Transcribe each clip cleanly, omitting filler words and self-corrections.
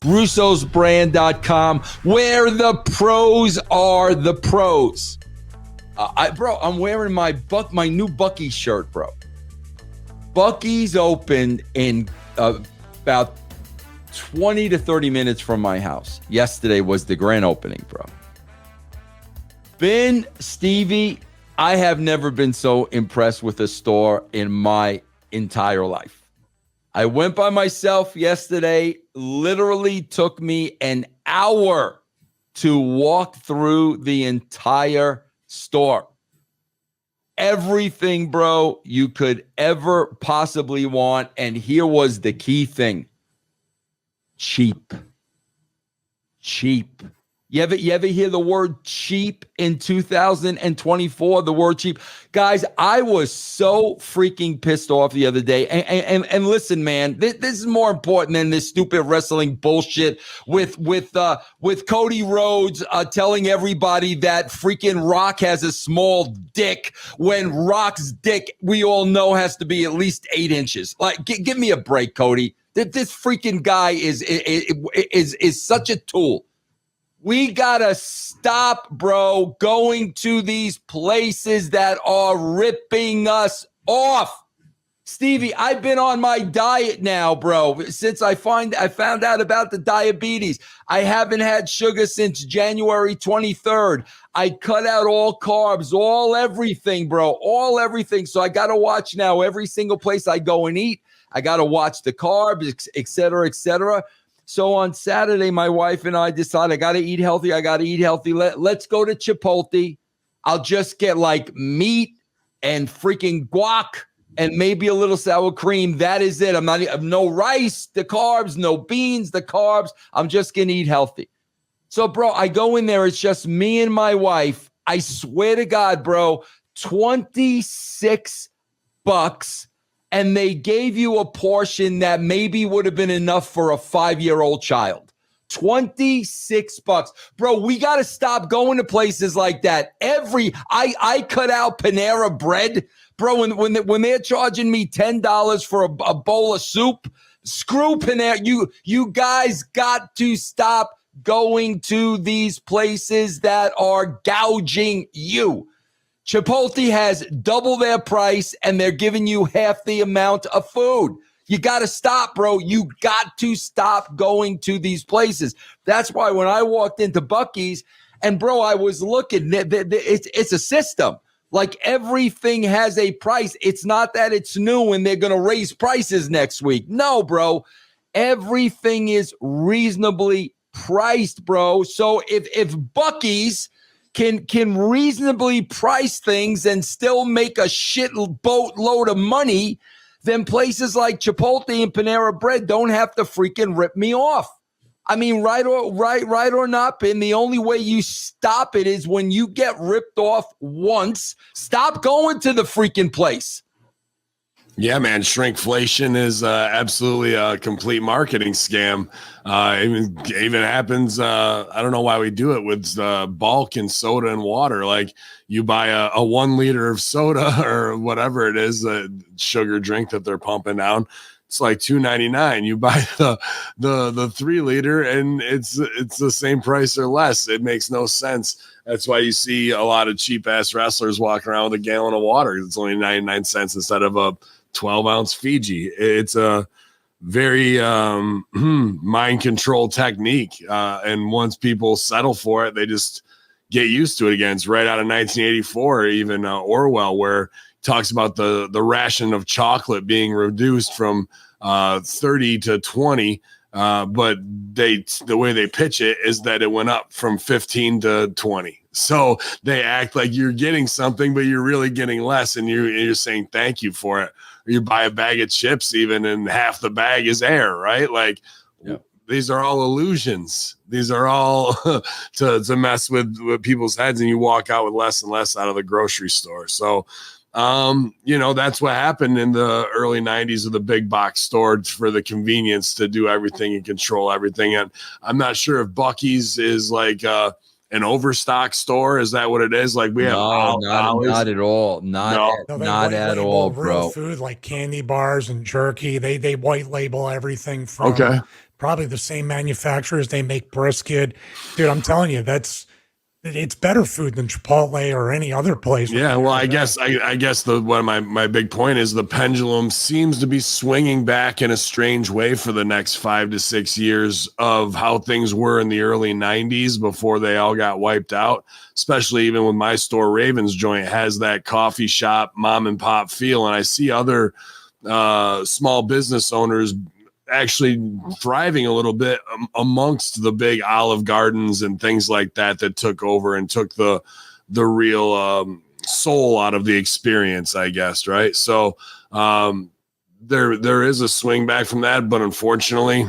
russosbrand.com, where the pros are the pros. I'm wearing my new Buc-ee shirt, bro. Buc-ee's opened in about 20 to 30 minutes from my house. Yesterday was the grand opening, bro. Stevie, I have never been so impressed with a store in my entire life. I went by myself yesterday. Literally took me an hour to walk through the entire store. Everything, bro, you could ever possibly want. And here was the key thing. Cheap. You ever hear the word cheap in 2024? The word cheap. Guys, I was so freaking pissed off the other day. And listen, man, this is more important than this stupid wrestling bullshit with Cody Rhodes telling everybody that freaking Rock has a small dick when Rock's dick, we all know, has to be at least 8 inches. Like, give me a break, Cody. This freaking guy is such a tool. We gotta stop, bro, going to these places that are ripping us off. Stevie, I've been on my diet now, bro, since I found out about the diabetes. I haven't had sugar since January 23rd. I cut out all carbs, everything, bro, everything. So I gotta watch now every single place I go and eat. I gotta watch the carbs, et cetera, et cetera. So on Saturday, my wife and I decided I got to eat healthy. Let's go to Chipotle. I'll just get like meat and freaking guac and maybe a little sour cream. That is it. No rice, the carbs, no beans, the carbs. I'm just going to eat healthy. So, bro, I go in there. It's just me and my wife. I swear to God, bro, $26. And they gave you a portion that maybe would have been enough for a 5-year-old child. $26. Bro, we got to stop going to places like that. I cut out Panera Bread. Bro, when they're charging me $10 for a bowl of soup, screw Panera. You guys got to stop going to these places that are gouging you. Chipotle has double their price, and they're giving you half the amount of food. You got to stop, bro. You got to stop going to these places. That's why when I walked into Buc-ee's, and, bro, I was looking, it's a system. Like, everything has a price. It's not that it's new and they're going to raise prices next week. No, bro. Everything is reasonably priced, bro. So if Buc-ee's can reasonably price things and still make a shit boatload of money, then places like Chipotle and Panera Bread don't have to freaking rip me off. I mean, right or not, Ben, the only way you stop it is when you get ripped off once. Stop going to the freaking place. Yeah, man, shrinkflation is absolutely a complete marketing scam. It even happens, I don't know why we do it with bulk and soda and water. Like, you buy a 1 liter of soda or whatever it is, the sugar drink that they're pumping down. It's like $2.99. You buy the 3 liter and it's the same price or less. It makes no sense. That's why you see a lot of cheap ass wrestlers walking around with a gallon of water. It's only 99 cents instead of a 12-ounce Fiji. It's a very mind control technique. And once people settle for it, they just get used to it again. It's right out of 1984, even Orwell, where talks about the ration of chocolate being reduced from 30 to 20. But the way they pitch it is that it went up from 15 to 20. So they act like you're getting something, but you're really getting less, and you're saying thank you for it. Or you buy a bag of chips even, and half the bag is air, right? Like, yeah. These are all illusions. These are all to mess with people's heads, and you walk out with less and less out of the grocery store. So, that's what happened in the early 90s with the big box stores for the convenience to do everything and control everything. And I'm not sure if Buc-ee's is like an overstock store. Is that what it is? Like, we have not at all. Not at all, bro. Real food like candy bars and jerky. They white label everything from probably the same manufacturers. They make brisket. Dude, I'm telling you, it's better food than Chipotle or any other place. Yeah, well, I guess what my big point is the pendulum seems to be swinging back in a strange way for the next 5 to 6 years of how things were in the early 90s before they all got wiped out, especially even with my store. Ravens Joint has that coffee shop mom and pop feel, and I see other small business owners actually thriving a little bit amongst the big Olive Gardens and things like that took over and took the real soul out of the experience, I guess. Right. So there is a swing back from that, but unfortunately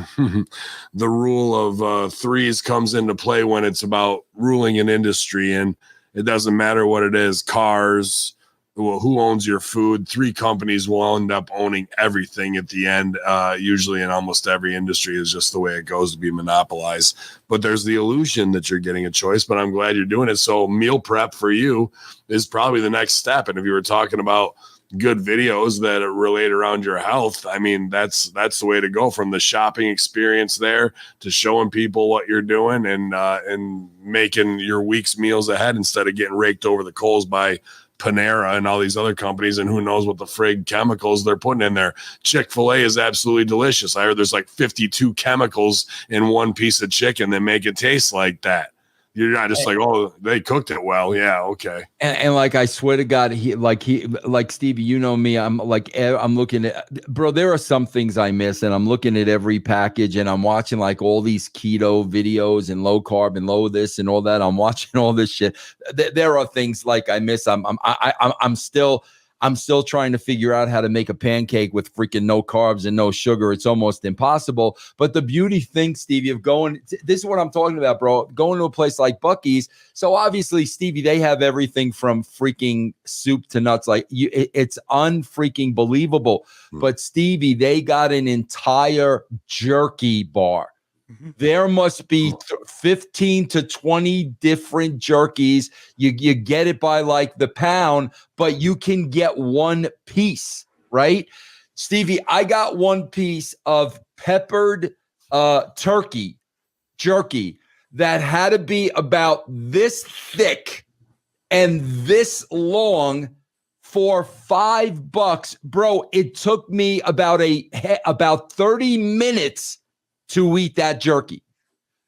the rule of threes comes into play when it's about ruling an industry, and it doesn't matter what it is, cars, well, who owns your food. 3 companies will end up owning everything at the end. Usually in almost every industry is just the way it goes to be monopolized. But there's the illusion that you're getting a choice, but I'm glad you're doing it. So meal prep for you is probably the next step. And if you were talking about good videos that relate around your health, I mean, that's the way to go, from the shopping experience there to showing people what you're doing and making your week's meals ahead instead of getting raked over the coals by Panera and all these other companies, and who knows what the frig chemicals they're putting in there. Chick-fil-A is absolutely delicious. I heard there's like 52 chemicals in one piece of chicken that make it taste like that. You're not just like, oh, they cooked it well. Yeah, okay. And like, I swear to God, like Stevie, you know me, I'm looking at, bro, there are some things I miss, and I'm looking at every package, and I'm watching like all these keto videos and low carb and low this and all that. I'm watching all this shit. There are things like I miss. I'm still trying to figure out how to make a pancake with freaking no carbs and no sugar. It's almost impossible. But the beauty thing, Stevie, of this is what I'm talking about, bro, going to a place like Buc-ee's. So obviously, Stevie, they have everything from freaking soup to nuts. Like it's unfreaking believable. But Stevie, they got an entire jerky bar. There must be 15 to 20 different jerkies. You get it by like the pound, but you can get one piece, right? Stevie, I got one piece of peppered turkey jerky that had to be about this thick and this long for $5. Bro, it took me about 30 minutes to eat that jerky.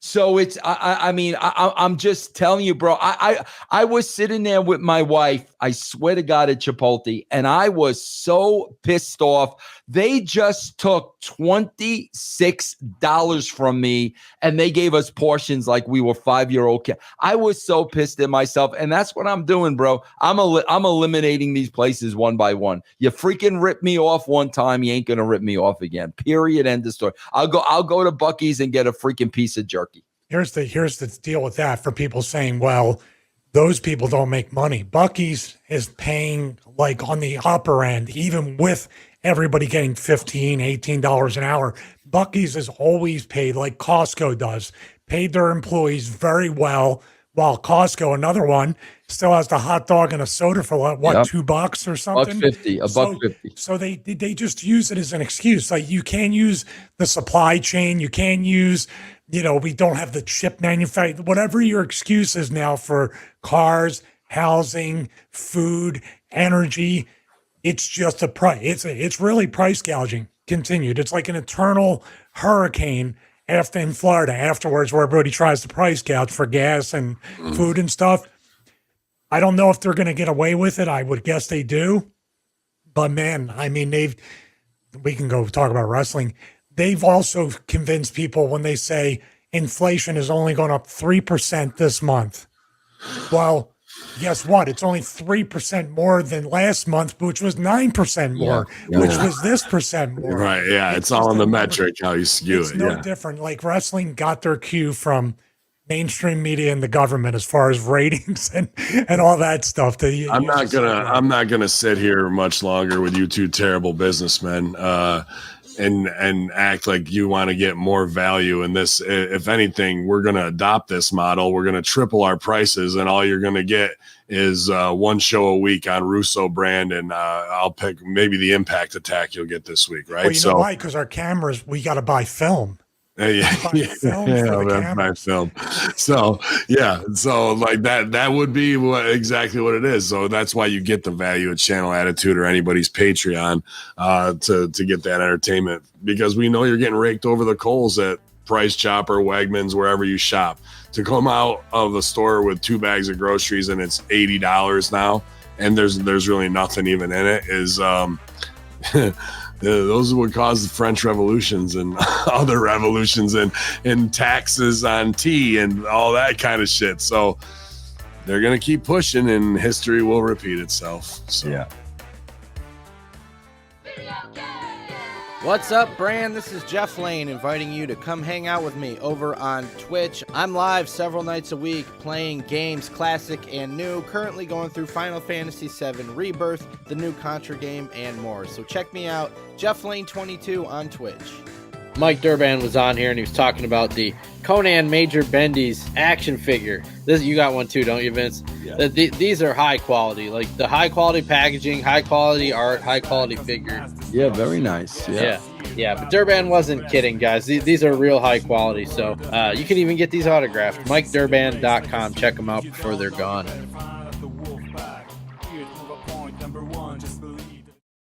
So it's, I'm just telling you, bro, I was sitting there with my wife, I swear to God, at Chipotle, and I was so pissed off. They just took $26 from me, and they gave us portions like we were 5-year-old kids. I was so pissed at myself, and that's what I'm doing, bro. I'm eliminating these places one by one. You freaking rip me off one time, you ain't gonna rip me off again. Period. End of story. I'll go to Buc-ee's and get a freaking piece of jerky. Here's the deal with that for people saying, well, those people don't make money. Buc-ee's is paying like on the upper end, even with everybody getting $15, $18 an hour. Buc-ee's has always paid like Costco does, paid their employees very well, while Costco, another one, still has the hot dog and a soda for what, $2 or something? $1.50. So they just use it as an excuse. Like, you can't use the supply chain. You can't use, we don't have the chip manufacturer, whatever your excuse is now for cars, housing, food, energy. It's just a price. It's really price gouging continued. It's like an eternal hurricane in Florida afterwards, where everybody tries to price gouge for gas and food and stuff. I don't know if they're going to get away with it. I would guess they do. But man, I mean, we can go talk about wrestling. They've also convinced people when they say inflation is only going up 3% this month. Well, guess what? It's only 3% more than last month, which was 9% more, which was this percent more. Right. Yeah. It's all on the metric, how you skew it. It's no different. Like, wrestling got their cue from mainstream media and the government as far as ratings and all that stuff. I'm not gonna sit here much longer with you two terrible businessmen and act like you want to get more value in this. If anything, we're going to adopt this model. We're going to triple our prices, and all you're going to get is one show a week on Russo brand, and I'll pick maybe the Impact Attack you'll get this week, right? Well, you know why? Because our cameras, we got to buy film. That's my film. So like that would be exactly what it is. So that's why you get the value at Channel Attitude or anybody's Patreon to get that entertainment, because we know you're getting raked over the coals at Price Chopper, Wegmans, wherever you shop. To come out of the store with 2 bags of groceries and it's $80 now, and there's really nothing even in it, is those would cause French revolutions and other revolutions and taxes on tea and all that kind of shit. So they're going to keep pushing and history will repeat itself. So. Yeah. What's up, Brand? This is Jeff Lane inviting you to come hang out with me over on Twitch. I'm live several nights a week playing games, classic and new, currently going through Final Fantasy VII Rebirth, the new Contra game, and more. So check me out, Jeff Lane 22 on Twitch. Mike Durban was on here and he was talking about the Conan Major Bendy's action figure. This, you got one too, don't you, Vince? Yeah. These are high quality, like the high quality packaging, high quality art, high quality figure. Yeah, very nice. Yeah. But Durban wasn't kidding, guys. These are real high quality. So you can even get these autographed. MikeDurban.com. Check them out before they're gone.